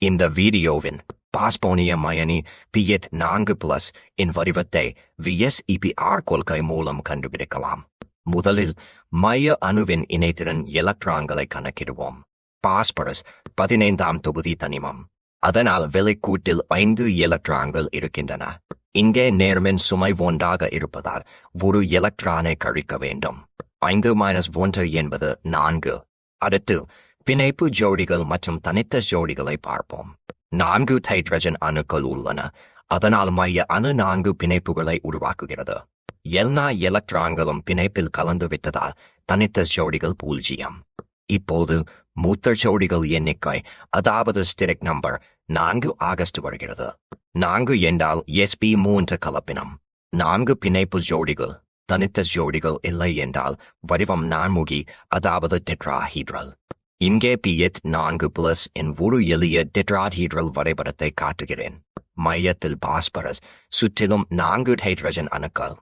இந்த வீடியோவின் பாஸ்போனியம் அயனி Ph4+ இன் வடிவத்தை VSEPR கொள்கை மூலம் கண்டுபிடிக்கலாம். முதலில் மைய அணுவின் இணைத்திறன் எலக்ட்ரான்களை கணக்கிடுவோம். பாஸ்பரஸ் 15ஆம் தொகுதி தனிமம். அதனால் வெளிக்கூட்டில் 5 எலக்ட்ரான்கள் இருக்கின்றன. இங்கே நேர்மின் சுமை 1ஆக இருப்பதால் ஒரு எலக்ட்ரானை கழிக்க வேண்டும். 5-1 என்பது 4. அடுத்து பிணைப்பு ஜோடிகள் மற்றும் தனித்த ஜோடிகளை பார்ப்போம். 4 ஹைட்ரஜன் அணுக்கள் உள்ளன. அதனால் மைய அணு 4 பிணைப்புகளை உருவாக்குகிறது. எல்லா எலக்ட்ரான்களும் பிணைப்பில் கலந்துவிட்டதால் தனித்த ஜோடிகள் 0. இப்போது மூத்த ஜோடிகள் எண்ணிக்கை, அதாவது ஸ்டெரிக் நம்பர் 4 ஆகஸ்ட் வருகிறது. 4 என்றால் sp3 கலப்பினம். 4 பிணைப்பு ஜோடிகள், தனித்த ஜோடிகள் இல்லை என்றால் வடிவம் நான்முகி, அதாவது டெட்ராஹீட்ரல். இங்கே Ph4+ என் ஒரு எளிய டெட்ராஹீட்ரல் வரைபடத்தை காட்டுகிறேன். மையத்தில் பாஸ்பரஸ், சுற்றிலும் 4 ஹைட்ரஜன் அணுக்கள்.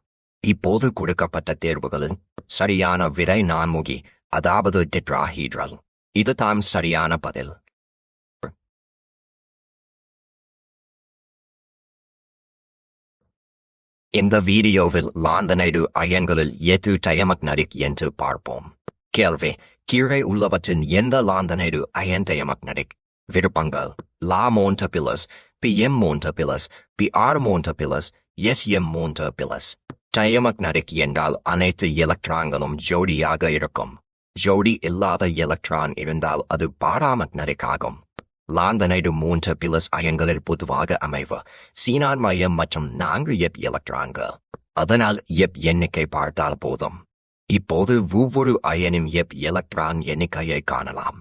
இப்போது கொடுக்கப்பட்ட தேர்வுகளில் சரியான விடை நான்முகி, அதாவது டெட்ராஹீட்ரல். இதுதான் சரியான பதில். இந்த வீடியோவில் லாந்தனைடு அயன்களில் எது டயமக்னடிக் என்று பார்ப்போம். கேள்வி: கீழே உள்ளவற்றின் எந்த லாந்தனைடு அயன் டயமக்னடிக்? விருப்பங்கள்: La-3+, Pm3+, Pr3+, Sm3+. Diamagnetic என்றால் அனைத்து எலக்ட்ரான்களும் ஜோடியாக இருக்கும். ஜோடி இல்லாத எலக்ட்ரான் இருந்தால் அது பாராமக்னடிக் ஆகும். லாந்தனைடு 3+ அயன்களில் பொதுவாக அமைவு சீனான் மையம் மற்றும் 4 எப் எலக்ட்ரான்கள். அதனால் எப் எண்ணிக்கை பார்த்தால் போதும். இப்போது ஒவ்வொரு அயனின் எப் எலக்ட்ரான் எண்ணிக்கையை காணலாம்.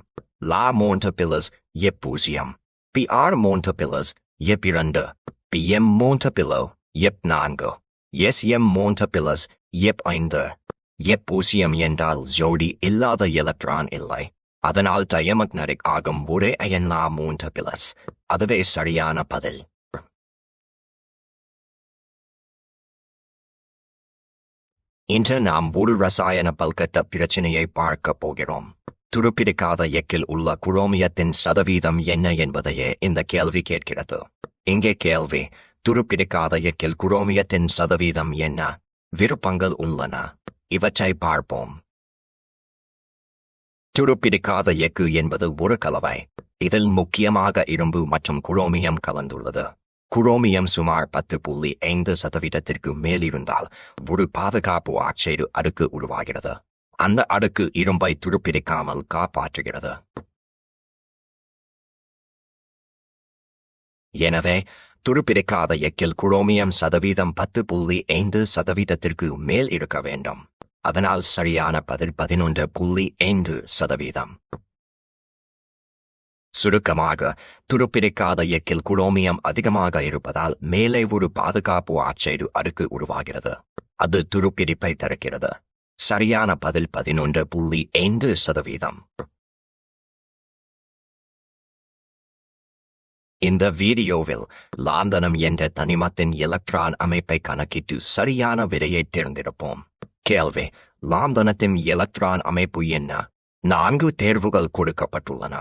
La-3+ எப் 0, Pr3+ எப் 2, Pm3+ எப் 4, Sm3+ எப் 5. எப் 0 என்றால் ஜோடி இல்லாத எலக்ட்ரான் இல்லை. அதனால் டயமக்னடிக் ஆகும் ஒரே அயன் La-3+. அதுவே சரியான பதில். இன்று நாம் ஒரு ரசாயன பல்கட்ட பிரச்சினையை பார்க்க போகிறோம். துருப்பிடிக்காத எக்கில் உள்ள குரோமியத்தின் சதவீதம் என்ன என்பதையே இந்த கேள்வி கேட்கிறது. இங்கே கேள்வி: துருப்பிடிக்காத எக்கில் குரோமியத்தின் சதவீதம் என்ன? விருப்பங்கள் உள்ளன. இவற்றை பார்ப்போம். துருப்பிடிக்காத எக்கு என்பது ஒரு கலவை. இதில் முக்கியமாக இரும்பு மற்றும் குரோமியம் கலந்துள்ளது. குரோமியம் சுமார் 10.5% மேல் இருந்தால் ஒரு பாதுகாப்பு ஆக்சைடு அடுக்கு உருவாகிறது. அந்த அடுக்கு இரும்பை துருப்பிடிக்காமல் காப்பாற்றுகிறது. எனவே துருப்பிடிக்காத எக்கில் குரோமியம் சதவீதம் 10.5% மேல் இருக்க வேண்டும். அதனால் சரியான பதில் 11.5%. சுருக்கமாக, துருப்பிடிக்காத எக்கில் குரோமியம் அதிகமாக இருப்பதால் மேலே ஒரு பாதுகாப்பு ஆக்சைடு அடுக்கு உருவாகிறது. அது துருப்பிடிப்பை தருகிறது. சரியான பதில் 11.5%. இந்த வீடியோவில் லாந்தனம் என்ற தனிமத்தின் எலக்ட்ரான் அமைப்பை கணக்கிட்டு சரியான விடையை தேர்ந்தெடுப்போம். கேள்வி: லாந்தனத்தின் எலக்ட்ரான் அமைப்பு என்ன? 4 தேர்வுகள் கொடுக்கப்பட்டுள்ளன.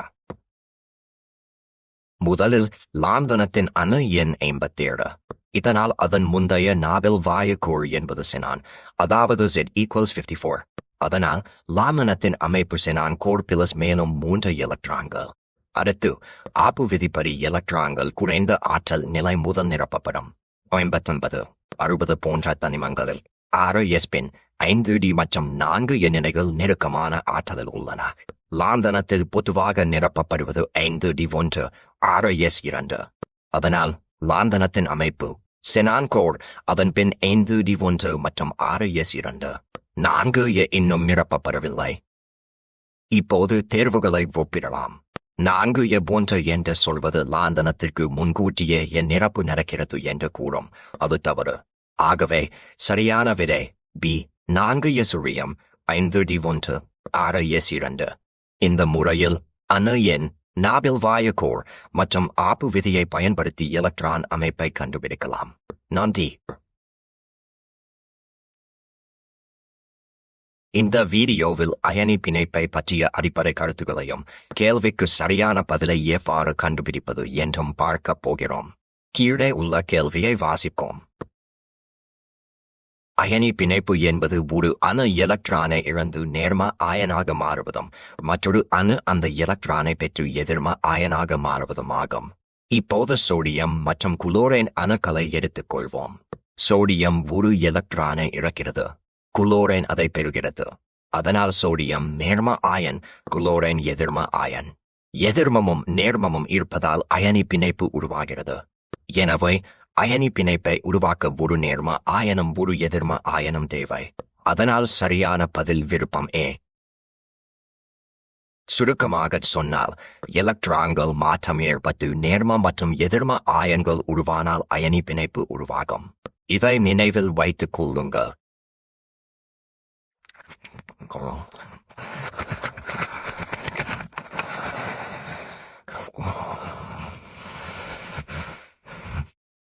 முதலில் லாந்தனத்தின் அணு எண் 57. இதனால் அதன் முந்தைய நாபில் வாயுக்கூறு என்பது செனான், அதாவது Z=54. அதனால் லாந்தனத்தின் அமைப்பு செனான் கோர் பிளஸ் மேலும் 3 எலக்ட்ரான்கள். அடுத்து ஆப்பு விதிப்படி எலக்ட்ரான்கள் குறைந்த ஆற்றல் நிலை முதல் நிரப்பப்படும். 59, 60 போன்ற தனிமங்களில் 6 sp, 5d மற்றும் 4 எண்ணிக்கைகள் நெருக்கமான ஆற்றலில் உள்ளன. லாந்தனத்தில் பொதுவாக நிரப்பப்படுவது 5d1, 6s2. அதனால் லாந்தனத்தின் அமைப்பு செனான் கோர், அதன் பின் 5d1 மற்றும் 6s2. 4 இன்னும் நிரப்பப்படவில்லை. இப்போது தேர்வுகளை ஒப்பிடலாம். 4 என்று சொல்வது லாந்தனத்திற்கு முன்கூட்டியே நிரப்பு நடக்கிறது என்று கூறும். அது தவறு. ஆகவே சரியான விடை B. 4s 5d1, 6s2. இந்த முறையில் அணு எண், நாபில் வாயுக்கூறு மற்றும் ஆப்பு விதியை பயன்படுத்தி எலக்ட்ரான் அமைப்பை கண்டுபிடிக்கலாம். நன்றி. இந்த வீடியோவில் அயனி பிணைப்பை பற்றிய அடிப்படை கருத்துக்களையும் கேள்விக்கு சரியான பதிலை எவ்வாறு கண்டுபிடிப்பது என்றும் பார்க்கப் போகிறோம். கீழே உள்ள கேள்வியை வாசிப்போம். அயனி பிணைப்பு என்பது ஒரு அணு எலக்ட்ரானை இழந்து நேர்ம அயனாக மாறுவதும் மற்றொரு அணு அந்த எலக்ட்ரானை பெற்று எதிர்ம அயனாக மாறுவதும் ஆகும். இப்போது சோடியம் மற்றும் குளோரைன் அணுக்களை எடுத்துக்கொள்வோம். சோடியம் ஒரு எலக்ட்ரானை இழக்கிறது, குளோரைன் அதை பெறுகிறது. அதனால் சோடியம் நேர்ம அயன், குளோரைன் எதிர்ம அயன். எதிர்மமும் நேர்மமும் இருப்பதால் அயனி பிணைப்பு உருவாகிறது. எனவே அயனி பிணைப்பை உருவாக்க ஒரு நேர்ம அயனும் ஒரு எதிர்ம அயனும் தேவை. அதனால் சரியான பதில் விருப்பம் ஏ. சுருக்கமாக சொன்னால், எலக்ட்ரான்கள் மாற்றம் ஏற்பட்டு நேர்ம மற்றும் எதிர்ம அயன்கள் உருவானால் அயனி பிணைப்பு உருவாகும். இதை நினைவில் வைத்துக் கொள்ளுங்கள்.